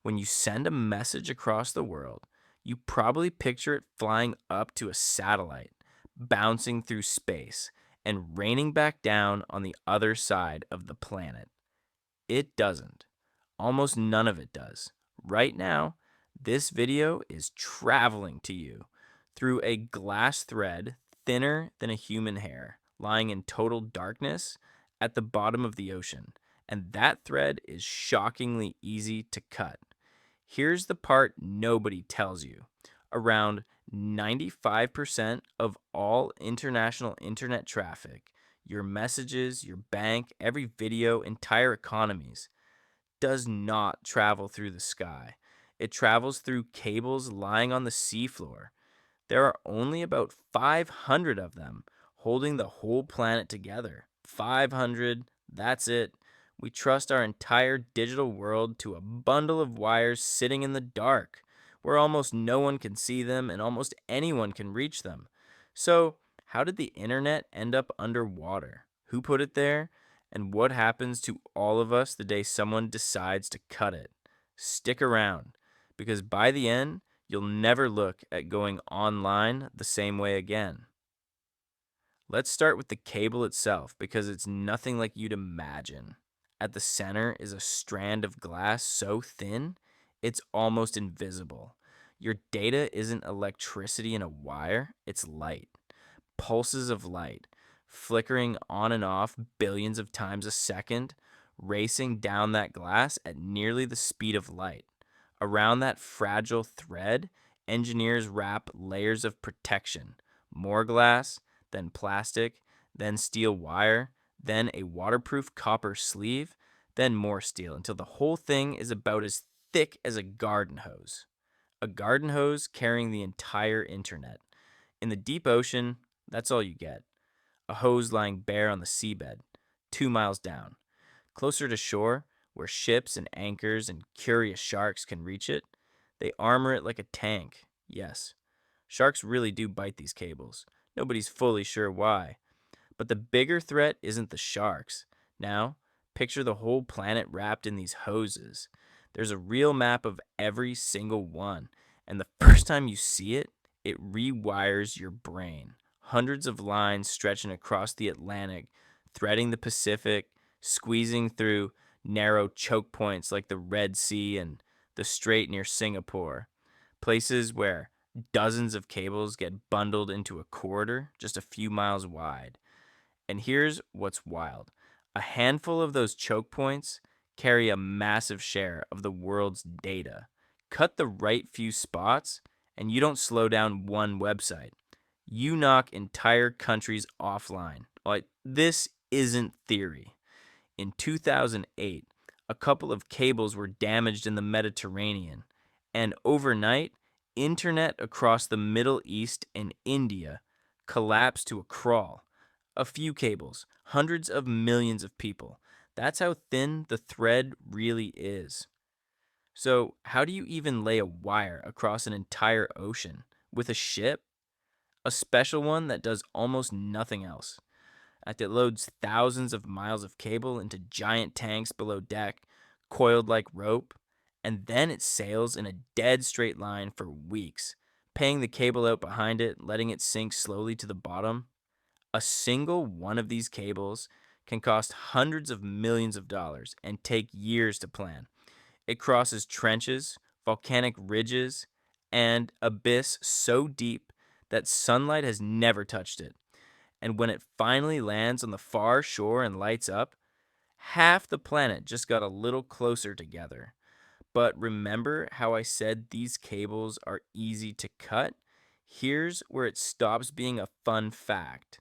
When you send a message across the world, you probably picture it flying up to a satellite, bouncing through space, and raining back down on the other side of the planet. It doesn't. Almost none of it does. Right now, this video is traveling to you through a glass thread thinner than a human hair, lying in total darkness at the bottom of the ocean. And that thread is shockingly easy to cut. Here's the part nobody tells you. Around 95% of all international internet traffic, your messages, your bank, every video, entire economies, does not travel through the sky. It travels through cables lying on the seafloor. There are only about 500 of them holding the whole planet together. 500, that's it. We trust our entire digital world to a bundle of wires sitting in the dark, where almost no one can see them and almost anyone can reach them. So, how did the internet end up underwater? Who put it there? And what happens to all of us the day someone decides to cut it? Stick around, because by the end, you'll never look at going online the same way again. Let's start with the cable itself because it's nothing like you'd imagine. At the center is a strand of glass so thin, it's almost invisible. Your data isn't electricity in a wire, it's light. Pulses of light, flickering on and off billions of times a second, racing down that glass at nearly the speed of light. Around that fragile thread, engineers wrap layers of protection. More glass, then plastic, then steel wire, then a waterproof copper sleeve, then more steel until the whole thing is about as thick as a garden hose. A garden hose carrying the entire internet. In the deep ocean, that's all you get. A hose lying bare on the seabed, 2 miles down. Closer to shore, where ships and anchors and curious sharks can reach it, they armor it like a tank. Yes, sharks really do bite these cables. Nobody's fully sure why. But the bigger threat isn't the sharks. Now, picture the whole planet wrapped in these hoses. There's a real map of every single one, and the first time you see it, it rewires your brain. Hundreds of lines stretching across the Atlantic, threading the Pacific, squeezing through narrow choke points like the Red Sea and the Strait near Singapore. Places where dozens of cables get bundled into a corridor just a few miles wide. And here's what's wild. A handful of those choke points carry a massive share of the world's data. Cut the right few spots, and you don't slow down one website. You knock entire countries offline. Like, this isn't theory. In 2008, a couple of cables were damaged in the Mediterranean, and overnight, internet across the Middle East and India collapsed to a crawl. A few cables, hundreds of millions of people. That's how thin the thread really is. So, how do you even lay a wire across an entire ocean? With a ship? A special one that does almost nothing else. It loads thousands of miles of cable into giant tanks below deck, coiled like rope, and then it sails in a dead straight line for weeks, paying the cable out behind it, letting it sink slowly to the bottom. A single one of these cables can cost hundreds of millions of dollars and take years to plan. It crosses trenches, volcanic ridges, and abyss so deep that sunlight has never touched it. And when it finally lands on the far shore and lights up, half the planet just got a little closer together. But remember how I said these cables are easy to cut? Here's where it stops being a fun fact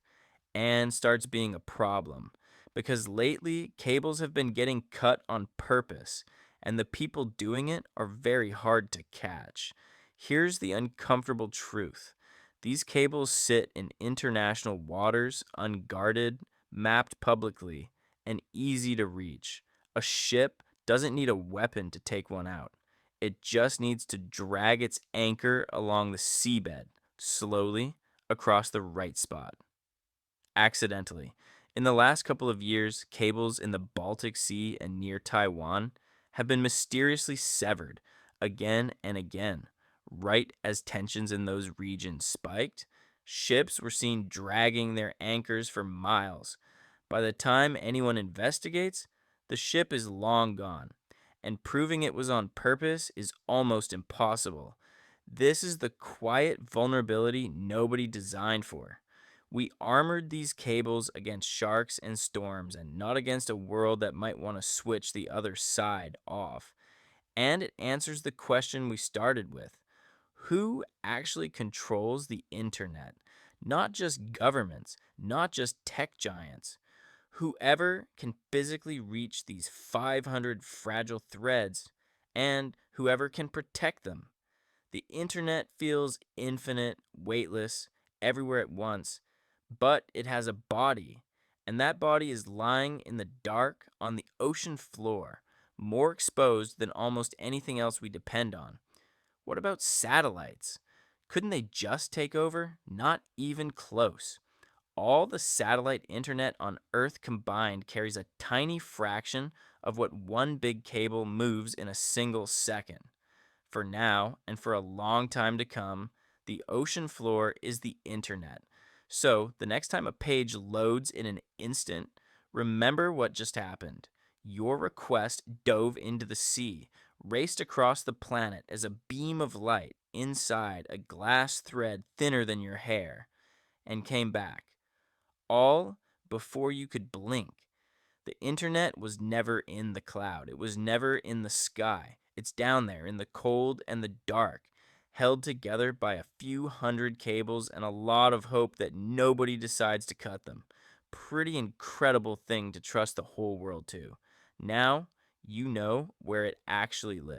and starts being a problem. Because lately, cables have been getting cut on purpose, and the people doing it are very hard to catch. Here's the uncomfortable truth: these cables sit in international waters, unguarded, mapped publicly, and easy to reach. A ship doesn't need a weapon to take one out. It just needs to drag its anchor along the seabed, slowly, across the right spot. Accidentally. In the last couple of years, cables in the Baltic Sea and near Taiwan have been mysteriously severed again and again. Right as tensions in those regions spiked, ships were seen dragging their anchors for miles. By the time anyone investigates, the ship is long gone, and proving it was on purpose is almost impossible. This is the quiet vulnerability nobody designed for. We armored these cables against sharks and storms, and not against a world that might want to switch the other side off. And it answers the question we started with: who actually controls the internet? Not just governments, not just tech giants. Whoever can physically reach these 500 fragile threads, and whoever can protect them. The internet feels infinite, weightless, everywhere at once, but it has a body, and that body is lying in the dark on the ocean floor, more exposed than almost anything else we depend on. What about satellites? Couldn't they just take over? Not even close. All the satellite internet on Earth combined carries a tiny fraction of what one big cable moves in a single second. For now, and for a long time to come, the ocean floor is the internet. So, the next time a page loads in an instant, remember what just happened. Your request dove into the sea, raced across the planet as a beam of light inside a glass thread thinner than your hair, and came back. All before you could blink. The internet was never in the cloud. It was never in the sky. It's down there in the cold and the dark, held together by a few hundred cables and a lot of hope that nobody decides to cut them. Pretty incredible thing to trust the whole world to. Now you know where it actually lives.